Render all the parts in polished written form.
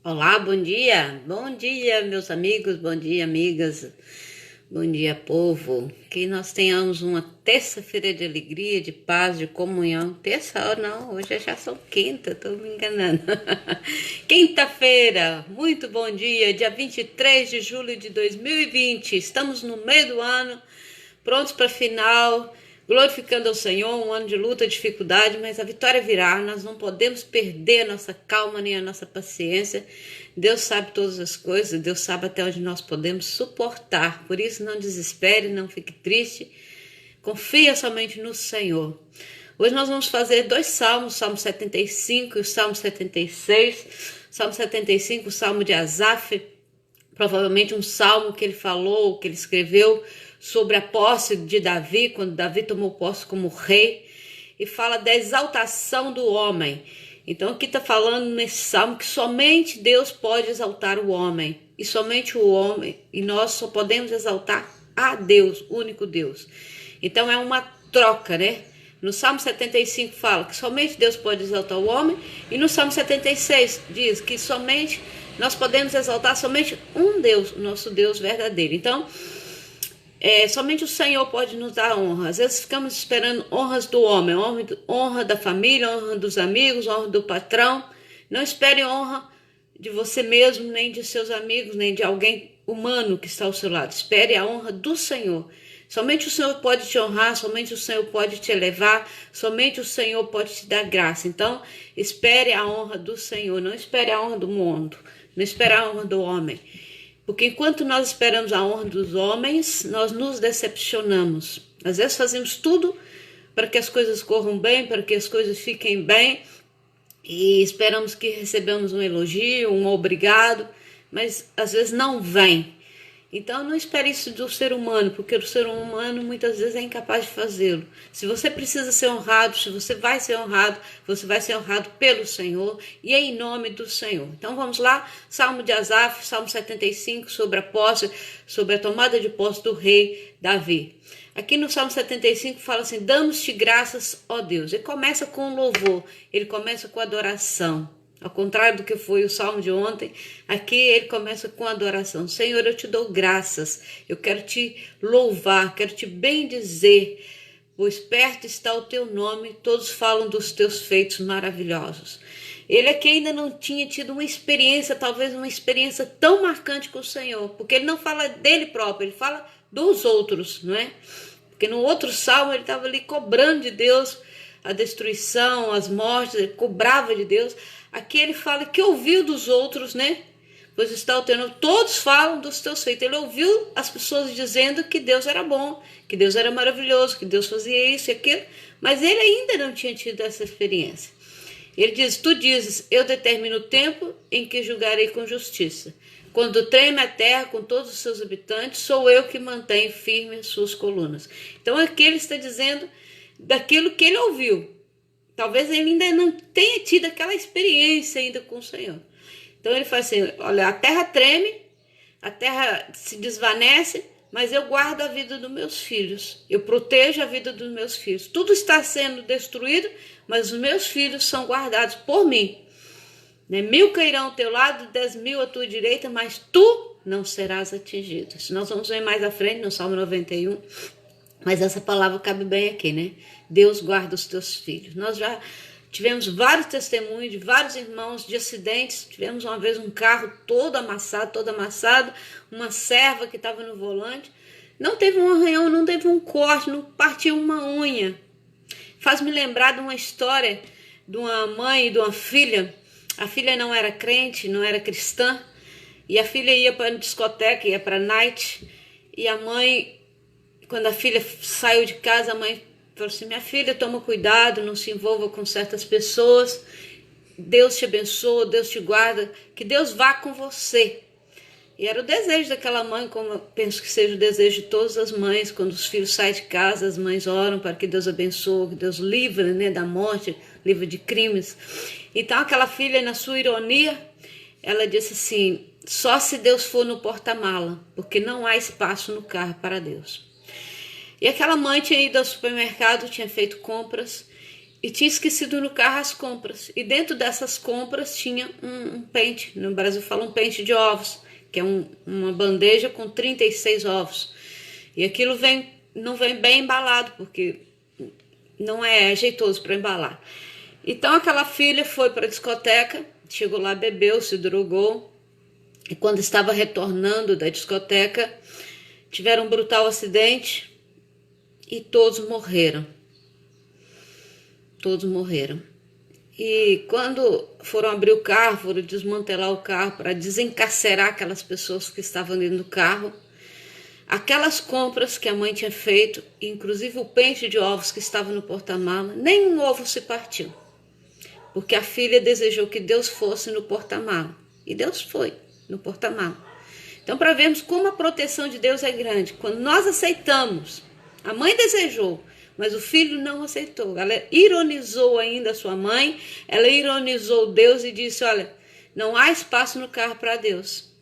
Olá, bom dia, meus amigos, bom dia, amigas, bom dia, povo. Que nós tenhamos uma terça-feira de alegria, de paz, de comunhão. Terça, não, hoje já são quinta, estou me enganando. Quinta-feira, muito bom dia 23 de julho de 2020. Estamos no meio do ano, prontos para a final, glorificando ao Senhor, um ano de luta, dificuldade, mas a vitória virá. Nós não podemos perder a nossa calma nem a nossa paciência. Deus sabe todas as coisas, Deus sabe até onde nós podemos suportar. Por isso, não desespere, não fique triste. Confia somente no Senhor. Hoje nós vamos fazer dois salmos, o Salmo 75 e o Salmo 76. Salmo 75, o Salmo de Asaf, provavelmente um salmo que ele falou, que ele escreveu sobre a posse de Davi, quando Davi tomou posse como rei, e fala da exaltação do homem. Então aqui está falando nesse salmo que somente Deus pode exaltar o homem, e somente o homem, e nós só podemos exaltar a Deus, o único Deus. Então é uma troca, né? No Salmo 75 fala que somente Deus pode exaltar o homem, e no Salmo 76 diz que somente nós podemos exaltar somente um Deus, o nosso Deus verdadeiro. Então, somente o Senhor pode nos dar honra. Às vezes ficamos esperando honras do homem, honra da família, honra dos amigos, honra do patrão. Não espere honra de você mesmo, nem de seus amigos, nem de alguém humano que está ao seu lado. Espere a honra do Senhor. Somente o Senhor pode te honrar, somente o Senhor pode te elevar, somente o Senhor pode te dar graça. Então, espere a honra do Senhor, não espere a honra do mundo, não espere a honra do homem. Porque enquanto nós esperamos a honra dos homens, nós nos decepcionamos. Às vezes fazemos tudo para que as coisas corram bem, para que as coisas fiquem bem, e esperamos que recebamos um elogio, um obrigado, mas às vezes não vem. Então não espere isso do ser humano, porque o ser humano muitas vezes é incapaz de fazê-lo. Se você precisa ser honrado, se você vai ser honrado pelo Senhor e em nome do Senhor. Então vamos lá, Salmo de Asaf, Salmo 75, sobre a posse, sobre a tomada de posse do rei Davi. Aqui no Salmo 75 fala assim: damos-te graças, ó Deus. Ele começa com louvor, ele começa com adoração. Ao contrário do que foi o salmo de ontem, aqui ele começa com adoração. Senhor, eu te dou graças, eu quero te louvar, quero te bendizer, pois perto está o teu nome, todos falam dos teus feitos maravilhosos. Ele aqui ainda não tinha tido uma experiência, talvez uma experiência tão marcante com o Senhor, porque ele não fala dele próprio, ele fala dos outros, não é? Porque no outro salmo ele estava ali cobrando de Deus a destruição, as mortes, ele cobrava de Deus. Aqui ele fala que ouviu dos outros, né? Pois está o teu nome. Todos falam dos teus feitos. Ele ouviu as pessoas dizendo que Deus era bom, que Deus era maravilhoso, que Deus fazia isso e aquilo, mas ele ainda não tinha tido essa experiência. Ele diz: tu dizes, eu determino o tempo em que julgarei com justiça. Quando treme a terra com todos os seus habitantes, sou eu que mantenho firme as suas colunas. Então aqui ele está dizendo daquilo que ele ouviu. Talvez ele ainda não tenha tido aquela experiência ainda com o Senhor. Então ele fala assim: olha, a terra treme, a terra se desvanece, mas eu guardo a vida dos meus filhos. Eu protejo a vida dos meus filhos. Tudo está sendo destruído, mas os meus filhos são guardados por mim. 1000 cairão ao teu lado, 10.000 à tua direita, mas tu não serás atingido. Isso nós vamos ver mais à frente no Salmo 91. Mas essa palavra cabe bem aqui, né? Deus guarda os teus filhos. Nós já tivemos vários testemunhos de vários irmãos de acidentes. Tivemos uma vez um carro todo amassado, uma serva que estava no volante. Não teve um arranhão, não teve um corte, não partiu uma unha. Faz-me lembrar de uma história de uma mãe e de uma filha. A filha não era crente, não era cristã. E a filha ia para a discoteca, ia para a night. E a mãe, quando a filha saiu de casa, a mãe falou assim: minha filha, toma cuidado, não se envolva com certas pessoas. Deus te abençoa, Deus te guarda, que Deus vá com você. E era o desejo daquela mãe, como eu penso que seja o desejo de todas as mães. Quando os filhos saem de casa, as mães oram para que Deus abençoe, que Deus livre, né, da morte, livre de crimes. Então aquela filha, na sua ironia, ela disse assim: só se Deus for no porta-mala, porque não há espaço no carro para Deus. E aquela mãe tinha ido ao supermercado, tinha feito compras, e tinha esquecido no carro as compras. E dentro dessas compras tinha um pente. No Brasil fala um pente de ovos, que é uma bandeja com 36 ovos. E aquilo não vem bem embalado, porque não é jeitoso para embalar. Então aquela filha foi para a discoteca, chegou lá, bebeu, se drogou. E quando estava retornando da discoteca, tiveram um brutal acidente e todos morreram. Todos morreram. E quando foram abrir o carro, foram desmantelar o carro para desencarcerar aquelas pessoas que estavam dentro do carro, aquelas compras que a mãe tinha feito, inclusive o pente de ovos que estava no porta-mala, nenhum ovo se partiu. Porque a filha desejou que Deus fosse no porta-mala. E Deus foi no porta-mala. Então, para vermos como a proteção de Deus é grande, quando nós aceitamos, a mãe desejou, mas o filho não aceitou. Ela ironizou ainda a sua mãe, ela ironizou Deus e disse, olha, não há espaço no carro para Deus.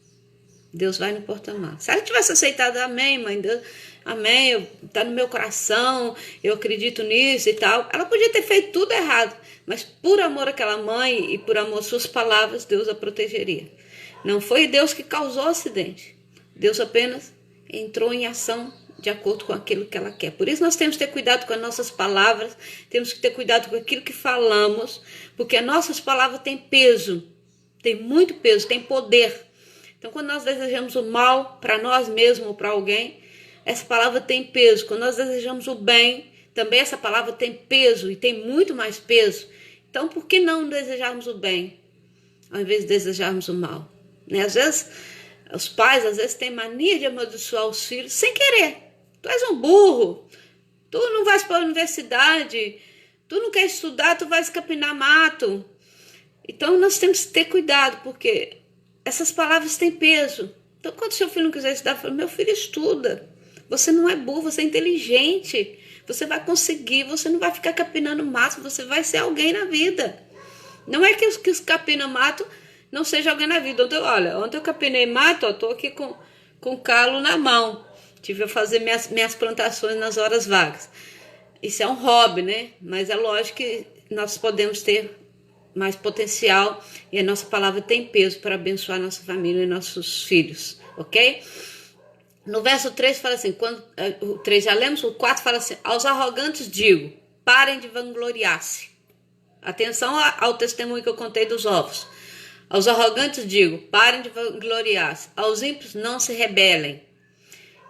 Deus vai no porta-mala. Se ela tivesse aceitado, amém, mãe, Deus, amém, está no meu coração, eu acredito nisso e tal, ela podia ter feito tudo errado, mas por amor àquela mãe e por amor às suas palavras, Deus a protegeria. Não foi Deus que causou o acidente. Deus apenas entrou em ação de acordo com aquilo que ela quer. Por isso nós temos que ter cuidado com as nossas palavras, temos que ter cuidado com aquilo que falamos, porque as nossas palavras têm peso, têm muito peso, têm poder. Então quando nós desejamos o mal para nós mesmos ou para alguém, essa palavra tem peso. Quando nós desejamos o bem, também essa palavra tem peso e tem muito mais peso. Então por que não desejarmos o bem ao invés de desejarmos o mal? Às vezes, os pais têm mania de amaldiçoar os filhos sem querer. Tu és um burro, tu não vais para a universidade, tu não quer estudar, tu vais capinar mato. Então nós temos que ter cuidado, porque essas palavras têm peso. Então quando seu filho não quiser estudar, fala, meu filho estuda, você não é burro, você é inteligente, você vai conseguir, você não vai ficar capinando mato, você vai ser alguém na vida. Não é que os capinam mato não seja alguém na vida. Ontem eu capinei mato, estou aqui com calo na mão. Tive a fazer minhas plantações nas horas vagas. Isso é um hobby, né? Mas é lógico que nós podemos ter mais potencial e a nossa palavra tem peso para abençoar nossa família e nossos filhos, ok? No verso 3 fala assim, o 3 já lemos, o 4 fala assim, aos arrogantes digo, parem de vangloriar-se. Atenção ao testemunho que eu contei dos ovos. Aos arrogantes digo, parem de vangloriar-se. Aos ímpios não se rebelem.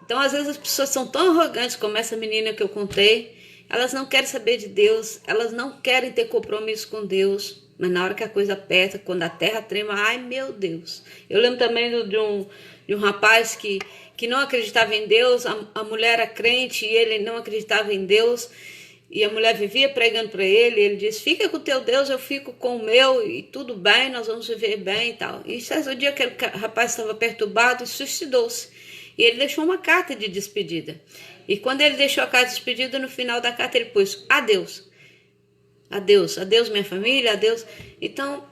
Então, às vezes, as pessoas são tão arrogantes como essa menina que eu contei, elas não querem saber de Deus, elas não querem ter compromisso com Deus, mas na hora que a coisa aperta, quando a terra trema, ai meu Deus. Eu lembro também de um rapaz que não acreditava em Deus, a mulher era crente e ele não acreditava em Deus, e a mulher vivia pregando para ele disse, fica com o teu Deus, eu fico com o meu, e tudo bem, nós vamos viver bem e tal. E certo dia aquele rapaz estava perturbado e suicidou-se. E ele deixou uma carta de despedida. E quando ele deixou a carta de despedida, no final da carta ele pôs, adeus. Adeus, adeus minha família, adeus. Então,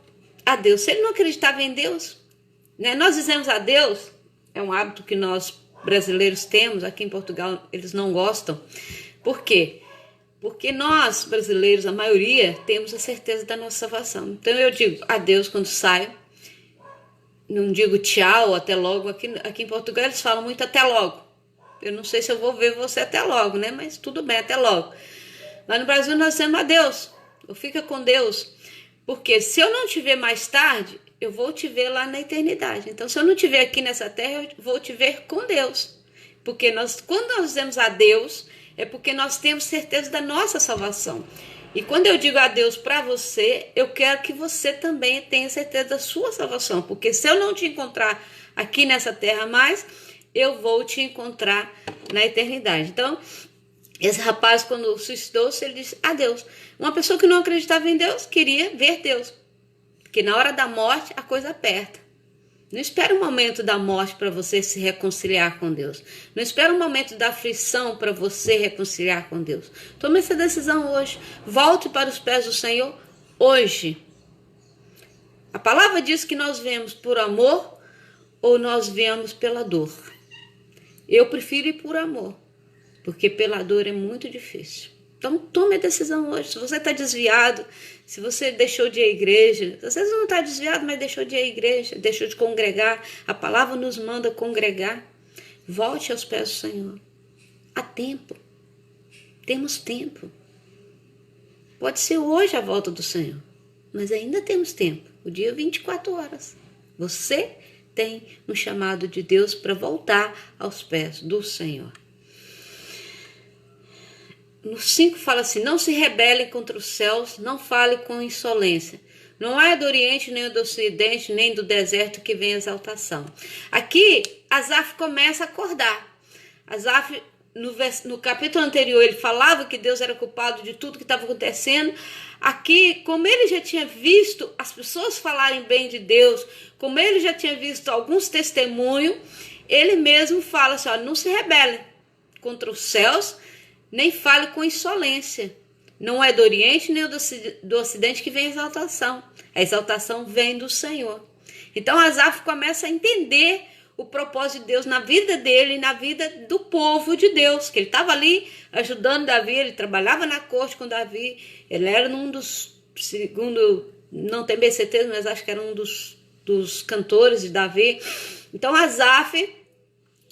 adeus. Se ele não acreditava em Deus, né? Nós dizemos adeus, é um hábito que nós brasileiros temos, aqui em Portugal eles não gostam. Por quê? Porque nós, brasileiros, a maioria, temos a certeza da nossa salvação. Então eu digo adeus quando saio. Não digo tchau, até logo. Aqui em Portugal eles falam muito até logo. Eu não sei se eu vou ver você até logo, né? Mas tudo bem, até logo. Mas no Brasil nós dizemos adeus. Ou fica com Deus. Porque se eu não te ver mais tarde, eu vou te ver lá na eternidade. Então se eu não te ver aqui nessa terra, eu vou te ver com Deus. Porque quando nós dizemos adeus, é porque nós temos certeza da nossa salvação. E quando eu digo adeus para você, eu quero que você também tenha certeza da sua salvação. Porque se eu não te encontrar aqui nessa terra mais, eu vou te encontrar na eternidade. Então, esse rapaz, quando suicidou-se, ele disse adeus. Uma pessoa que não acreditava em Deus, queria ver Deus. Porque na hora da morte, a coisa aperta. Não espera o momento da morte para você se reconciliar com Deus. Não espera o momento da aflição para você reconciliar com Deus. Tome essa decisão hoje. Volte para os pés do Senhor hoje. A palavra diz que nós vemos por amor ou nós vemos pela dor. Eu prefiro ir por amor, porque pela dor é muito difícil. Então tome a decisão hoje. Se você está desviado, se você deixou de ir à igreja, às vezes não está desviado, mas deixou de ir à igreja, deixou de congregar, a palavra nos manda congregar. Volte aos pés do Senhor. Há tempo. Temos tempo. Pode ser hoje a volta do Senhor, mas ainda temos tempo. O dia 24 horas. Você tem um chamado de Deus para voltar aos pés do Senhor. No 5 fala assim: não se rebele contra os céus, não fale com insolência. Não é do Oriente, nem do Ocidente, nem do deserto que vem exaltação. Aqui, Asaf começa a acordar. Asaf, no capítulo anterior, ele falava que Deus era culpado de tudo que estava acontecendo. Aqui, como ele já tinha visto as pessoas falarem bem de Deus, como ele já tinha visto alguns testemunhos, ele mesmo fala assim: ó, não se rebele contra os céus, nem fale com insolência. Não é do Oriente nem do Ocidente que vem a exaltação. A exaltação vem do Senhor. Então Asaf começa a entender o propósito de Deus na vida dele e na vida do povo de Deus. Que ele estava ali ajudando Davi, ele trabalhava na corte com Davi. Ele era um dos, segundo, não tenho bem certeza, mas acho que era um dos cantores de Davi. Então Asaf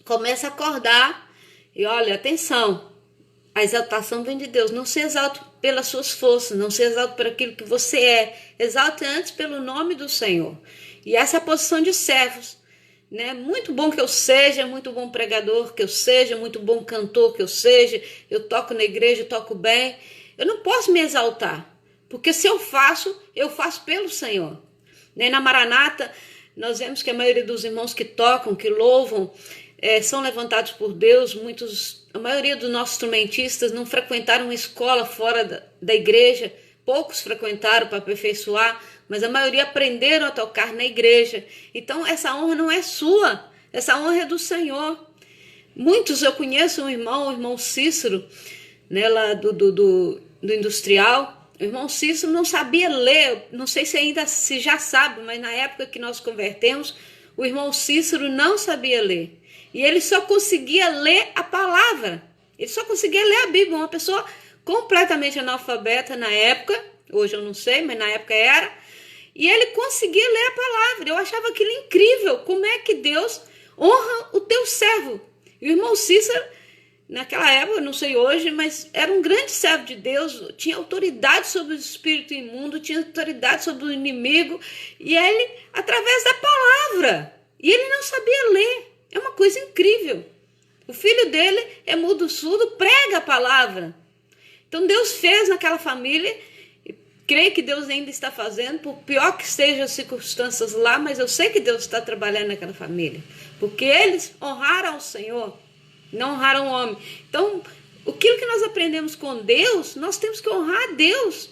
começa a acordar e olha, atenção. A exaltação vem de Deus. Não se exalte pelas suas forças, não se exalte por aquilo que você é. Exalte antes pelo nome do Senhor. E essa é a posição de servos, né? Muito bom que eu seja, muito bom pregador que eu seja, muito bom cantor que eu seja. Eu toco na igreja, eu toco bem. Eu não posso me exaltar, porque se eu faço pelo Senhor. Né? Na Maranata, nós vemos que a maioria dos irmãos que tocam, que louvam, são levantados por Deus. A maioria dos nossos instrumentistas não frequentaram uma escola fora da igreja, poucos frequentaram para aperfeiçoar, mas a maioria aprenderam a tocar na igreja. Então essa honra não é sua, essa honra é do Senhor. Muitos, eu conheço o irmão Cícero, né, lá do industrial. O irmão Cícero não sabia ler, não sei se já sabe, mas na época que nós convertemos, o irmão Cícero não sabia ler. E ele só conseguia ler a palavra. Ele só conseguia ler a Bíblia. Uma pessoa completamente analfabeta na época. Hoje eu não sei, mas na época era. E ele conseguia ler a palavra. Eu achava aquilo incrível. Como é que Deus honra o teu servo? E o irmão Cícero, naquela época, não sei hoje, mas era um grande servo de Deus. Tinha autoridade sobre o espírito imundo. Tinha autoridade sobre o inimigo. E ele, através da palavra. E ele não sabia ler. É uma coisa incrível. O filho dele é mudo-surdo, prega a palavra. Então Deus fez naquela família, e creio que Deus ainda está fazendo, por pior que sejam as circunstâncias lá, mas eu sei que Deus está trabalhando naquela família. Porque eles honraram o Senhor, não honraram o homem. Então, aquilo que nós aprendemos com Deus, nós temos que honrar a Deus.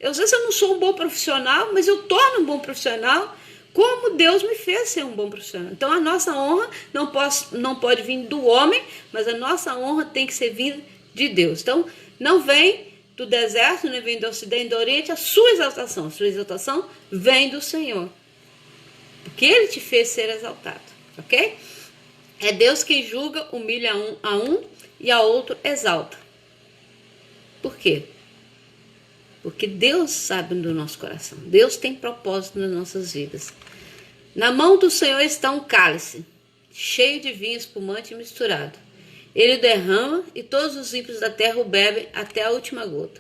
Às vezes eu não sou um bom profissional, mas eu torno um bom profissional como Deus me fez ser um bom profissional. Então a nossa honra não pode vir do homem, mas a nossa honra tem que ser vinda de Deus. Então não vem do deserto, nem vem do Ocidente, do Oriente, a sua exaltação. A sua exaltação vem do Senhor, porque Ele te fez ser exaltado, ok? É Deus quem julga, humilha a um e a outro exalta. Por quê? Porque Deus sabe do nosso coração. Deus tem propósito nas nossas vidas. Na mão do Senhor está um cálice, cheio de vinho espumante e misturado. Ele derrama e todos os ímpios da terra o bebem até a última gota.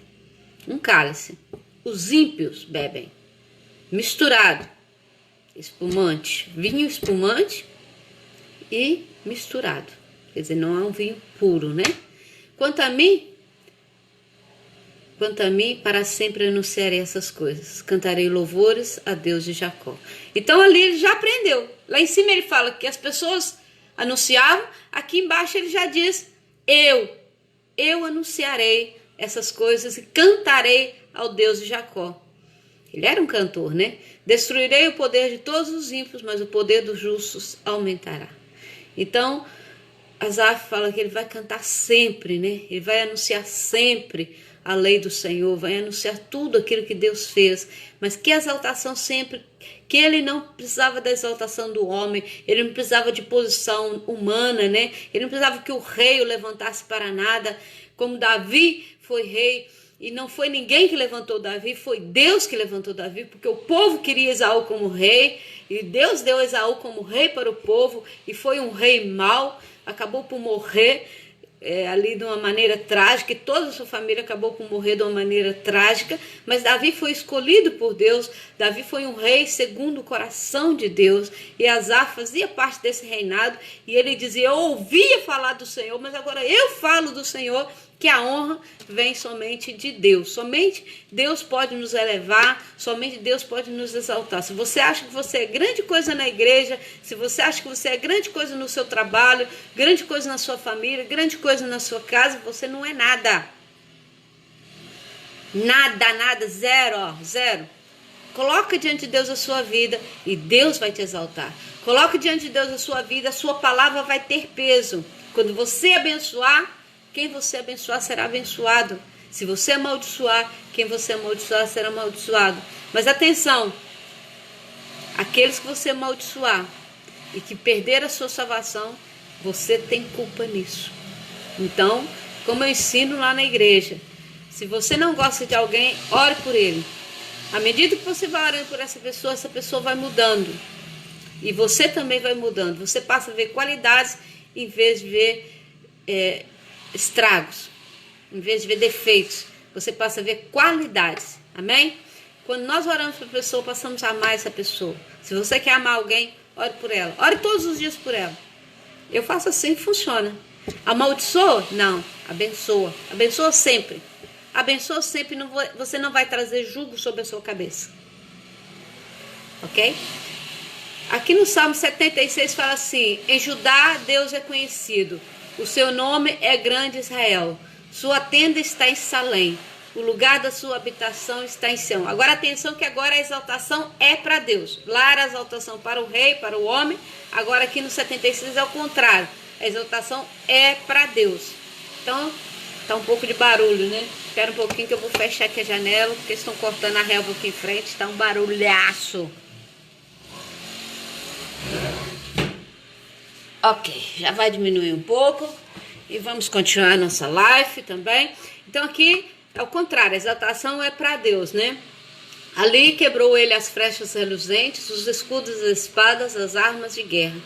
Um cálice. Os ímpios bebem. Misturado. Espumante. Vinho espumante e misturado. Quer dizer, não é um vinho puro, né? Quanto a mim, para sempre anunciarei essas coisas. Cantarei louvores a Deus de Jacó. Então ali ele já aprendeu. Lá em cima ele fala que as pessoas anunciavam. Aqui embaixo ele já diz: eu anunciarei essas coisas e cantarei ao Deus de Jacó. Ele era um cantor, né? Destruirei o poder de todos os ímpios, mas o poder dos justos aumentará. Então Asaf fala que ele vai cantar sempre, né? Ele vai anunciar sempre a lei do Senhor, vai anunciar tudo aquilo que Deus fez, mas que exaltação sempre, que ele não precisava da exaltação do homem, ele não precisava de posição humana, né? Ele não precisava que o rei o levantasse para nada, como Davi foi rei. E não foi ninguém que levantou Davi, foi Deus que levantou Davi, porque o povo queria Esaú como rei, e Deus deu Esaú como rei para o povo, e foi um rei mau, acabou por morrer ali de uma maneira trágica, e toda a sua família acabou por morrer de uma maneira trágica, mas Davi foi escolhido por Deus, Davi foi um rei segundo o coração de Deus, e Asaf fazia parte desse reinado, e ele dizia, eu ouvia falar do Senhor, mas agora eu falo do Senhor, que a honra vem somente de Deus. Somente Deus pode nos elevar, somente Deus pode nos exaltar. Se você acha que você é grande coisa na igreja, se você acha que você é grande coisa no seu trabalho, grande coisa na sua família, grande coisa na sua casa, você não é nada. Nada, zero, zero. Coloca diante de Deus a sua vida e Deus vai te exaltar. Coloca diante de Deus a sua vida, a sua palavra vai ter peso. Quando você abençoar, quem você abençoar será abençoado. Se você amaldiçoar, quem você amaldiçoar será amaldiçoado. Mas atenção, aqueles que você amaldiçoar e que perder a sua salvação, você tem culpa nisso. Então, como eu ensino lá na igreja, se você não gosta de alguém, ore por ele. À medida que você vai orando por essa pessoa vai mudando. E você também vai mudando. Você passa a ver qualidades em vez de ver estragos, em vez de ver defeitos, você passa a ver qualidades, amém? Quando nós oramos para a pessoa, passamos a amar essa pessoa. Se você quer amar alguém, ore por ela, ore todos os dias por ela. Eu faço assim, funciona. Amaldiçoa? Não, abençoa, abençoa sempre, você não vai trazer jugo sobre a sua cabeça, ok? Aqui no Salmo 76 fala assim, em Judá Deus é conhecido, o seu nome é grande Israel. Sua tenda está em Salém. O lugar da sua habitação está em Sião. Agora atenção que agora a exaltação é para Deus. Lá era a exaltação para o rei, para o homem. Agora aqui no 76 é o contrário. A exaltação é para Deus. Então, tá um pouco de barulho, né? Espera um pouquinho que eu vou fechar aqui a janela, porque estão cortando a relva aqui em frente. Tá um barulhaço. Ok, já vai diminuir um pouco e vamos continuar nossa live também. Então aqui é o contrário, a exaltação é para Deus, né? Ali quebrou ele as flechas reluzentes, os escudos, as espadas, as armas de guerra.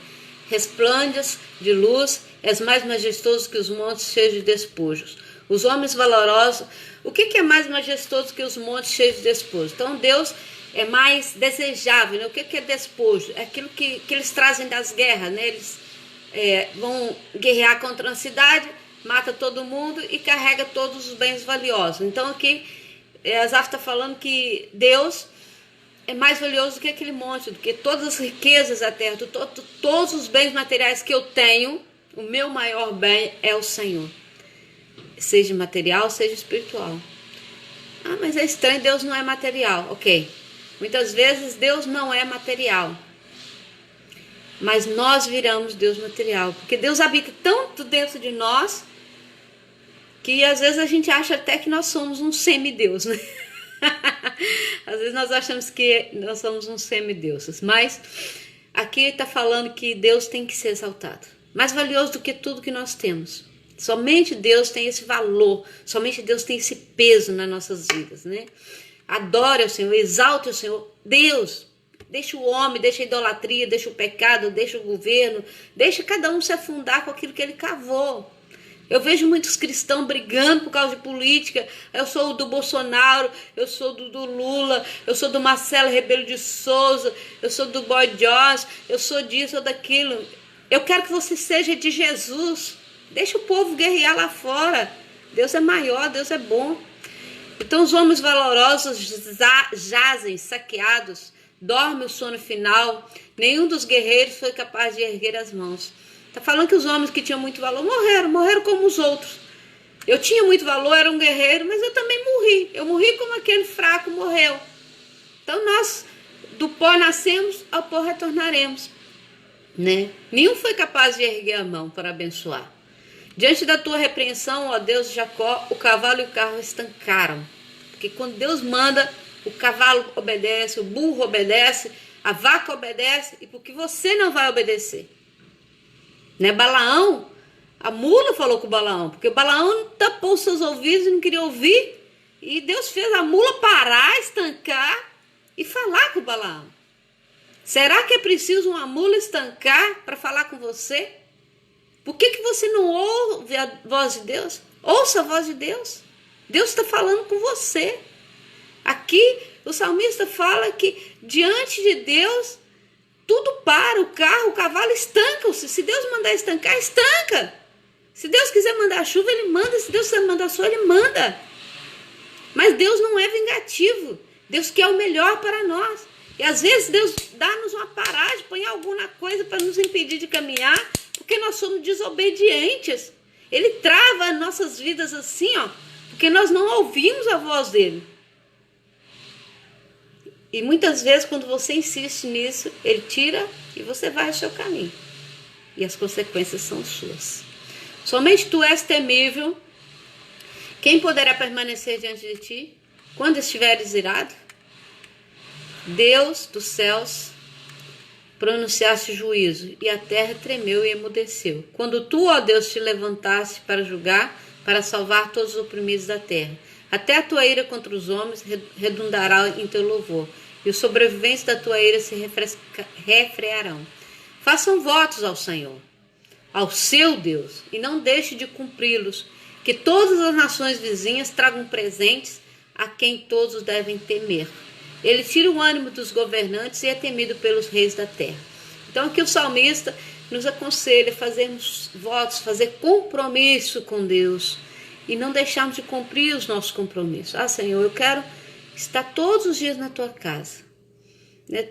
Resplandes de luz, és mais majestoso que os montes cheios de despojos. Os homens valorosos, o que é mais majestoso que os montes cheios de despojos? Então Deus é mais desejável, né? O que é despojo? É aquilo que eles trazem das guerras, né? Eles vão guerrear contra a cidade, mata todo mundo e carrega todos os bens valiosos. Então aqui Asaf está falando que Deus é mais valioso do que aquele monte, do que todas as riquezas da terra, todos os bens materiais que eu tenho, o meu maior bem é o Senhor. Seja material, seja espiritual. Ah, mas é estranho, Deus não é material. Ok, muitas vezes Deus não é material. Mas nós viramos Deus material, porque Deus habita tanto dentro de nós, que às vezes a gente acha até que nós somos um semideus, né? Às vezes nós achamos que nós somos uns semideuses, mas aqui está falando que Deus tem que ser exaltado. Mais valioso do que tudo que nós temos. Somente Deus tem esse valor, somente Deus tem esse peso nas nossas vidas, né? Adore o Senhor, exalte o Senhor, Deus. Deixa o homem, deixa a idolatria, deixa o pecado, deixa o governo, deixa cada um se afundar com aquilo que ele cavou. Eu vejo muitos cristãos brigando por causa de política. Eu sou do Bolsonaro, eu sou do Lula, eu sou do Marcelo Rebelo de Souza, eu sou do Boy Jones, eu sou disso ou daquilo. Eu quero que você seja de Jesus. Deixa o povo guerrear lá fora. Deus é maior, Deus é bom. Então os homens valorosos jazem saqueados, dorme o sono final, nenhum dos guerreiros foi capaz de erguer as mãos. Está falando que os homens que tinham muito valor morreram como os outros. Eu tinha muito valor, era um guerreiro, mas eu também morri. Eu morri como aquele fraco morreu. Então nós do pó nascemos, ao pó retornaremos, né? Nenhum foi capaz de erguer a mão para abençoar. Diante da tua repreensão, ó Deus de Jacó, o cavalo e o carro estancaram. Porque quando Deus manda, o cavalo obedece, o burro obedece, a vaca obedece, e porque você não vai obedecer. Né? Balaão, A mula falou com o Balaão, porque o Balaão tapou os seus ouvidos e não queria ouvir. E Deus fez a mula parar, estancar e falar com o Balaão. Será que é preciso uma mula estancar para falar com você? Por que você não ouve a voz de Deus? Ouça a voz de Deus. Deus está falando com você. Aqui o salmista fala que diante de Deus tudo para, o carro, o cavalo estancam-se. Se Deus mandar estancar, estanca. Se Deus quiser mandar chuva, Ele manda. Se Deus quiser mandar sol, Ele manda. Mas Deus não é vingativo. Deus quer o melhor para nós. E às vezes Deus dá-nos uma paragem, põe alguma coisa para nos impedir de caminhar, porque nós somos desobedientes. Ele trava as nossas vidas assim, ó, porque nós não ouvimos a voz dele. E muitas vezes, quando você insiste nisso, ele tira e você vai ao seu caminho. E as consequências são suas. Somente tu és temível. Quem poderá permanecer diante de ti quando estiveres irado? Deus dos céus pronunciaste juízo, e a terra tremeu e emudeceu. Quando tu, ó Deus, te levantaste para julgar, para salvar todos os oprimidos da terra. Até a tua ira contra os homens redundará em teu louvor, e os sobreviventes da tua ira se refrearão. Façam votos ao Senhor, ao seu Deus, e não deixe de cumpri-los. Que todas as nações vizinhas tragam presentes a quem todos devem temer. Ele tira o ânimo dos governantes e é temido pelos reis da terra. Então aqui o salmista nos aconselha a fazermos votos, fazer compromisso com Deus e não deixarmos de cumprir os nossos compromissos. Ah, Senhor, eu quero estar todos os dias na tua casa.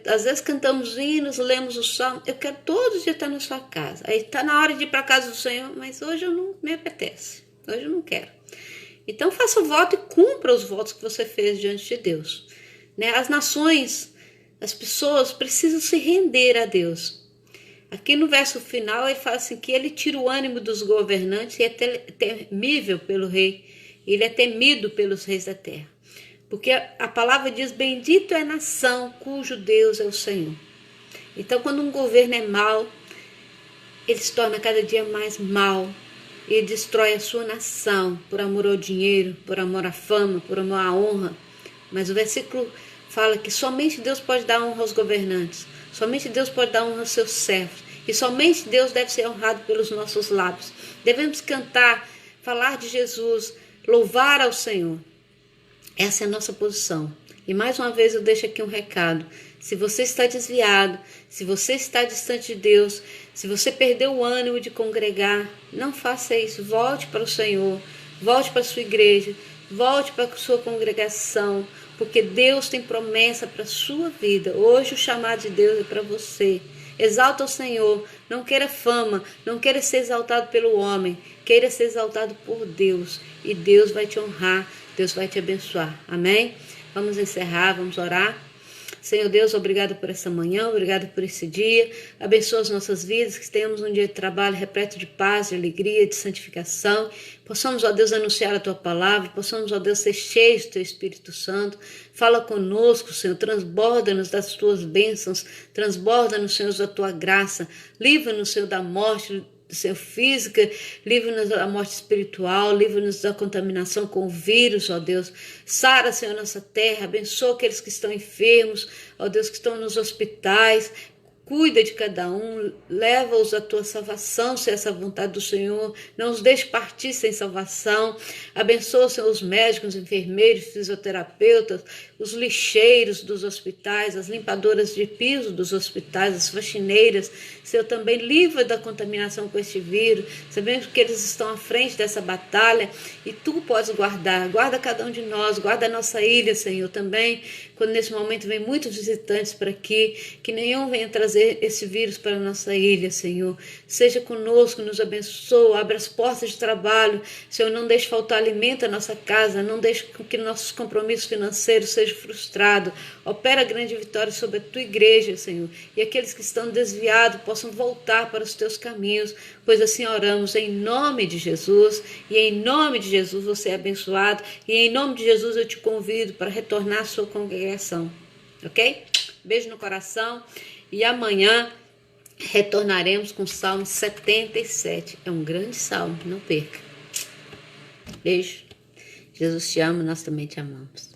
Às vezes cantamos hinos, lemos o salmo, eu quero todos os dias estar na sua casa. Aí está na hora de ir para a casa do Senhor, mas hoje eu não me apetece, hoje eu não quero. Então faça o voto e cumpra os votos que você fez diante de Deus. As nações, as pessoas precisam se render a Deus. Aqui no verso final ele fala assim que ele tira o ânimo dos governantes e é temível pelo rei. Ele é temido pelos reis da terra. Porque a palavra diz, bendito é a nação cujo Deus é o Senhor. Então quando um governo é mau, ele se torna cada dia mais mau. Ele destrói a sua nação por amor ao dinheiro, por amor à fama, por amor à honra. Mas o versículo fala que somente Deus pode dar honra aos governantes, somente Deus pode dar honra aos seus servos, e somente Deus deve ser honrado pelos nossos lábios. Devemos cantar, falar de Jesus, louvar ao Senhor. Essa é a nossa posição. E mais uma vez eu deixo aqui um recado. Se você está desviado, se você está distante de Deus, se você perdeu o ânimo de congregar, não faça isso. Volte para o Senhor, volte para a sua igreja, volte para a sua congregação, porque Deus tem promessa para a sua vida. Hoje o chamado de Deus é para você. Exalta o Senhor, não queira fama, não queira ser exaltado pelo homem, queira ser exaltado por Deus, e Deus vai te honrar, Deus vai te abençoar. Amém? Vamos encerrar, vamos orar. Senhor Deus, obrigado por essa manhã, obrigado por esse dia. Abençoa as nossas vidas, que tenhamos um dia de trabalho repleto de paz, de alegria, de santificação. Possamos, ó Deus, anunciar a Tua palavra, possamos, ó Deus, ser cheios do Teu Espírito Santo. Fala conosco, Senhor, transborda-nos das Tuas bênçãos, transborda-nos, Senhor, da Tua graça. Livra-nos, Senhor, da morte, Senhor, física, livra-nos da morte espiritual, livra-nos da contaminação com o vírus, ó Deus. Sara, Senhor, nossa terra, abençoa aqueles que estão enfermos, ó Deus, que estão nos hospitais. Cuida de cada um, leva-os à tua salvação, se é essa a vontade do Senhor. Não os deixe partir sem salvação. Abençoa, Senhor, os médicos, os enfermeiros, fisioterapeutas, os lixeiros dos hospitais, as limpadoras de piso dos hospitais, as faxineiras. Senhor, também livra da contaminação com este vírus. Sabemos que eles estão à frente dessa batalha e tu podes guardar. Guarda cada um de nós, guarda a nossa ilha, Senhor, também. Quando nesse momento vem muitos visitantes para aqui, que nenhum venha trazer esse vírus para a nossa ilha, Senhor. Seja conosco, nos abençoa, abre as portas de trabalho. Senhor, não deixe faltar alimento à nossa casa, não deixe que nossos compromissos financeiros sejam frustrados. Opera grande vitória sobre a tua igreja, Senhor. E aqueles que estão desviados possam voltar para os teus caminhos, pois assim oramos em nome de Jesus. E em nome de Jesus você é abençoado. E em nome de Jesus eu te convido para retornar à sua congregação. Ok? Beijo no coração. E amanhã retornaremos com o Salmo 77. É um grande salmo, não perca. Beijo. Jesus te ama, nós também te amamos.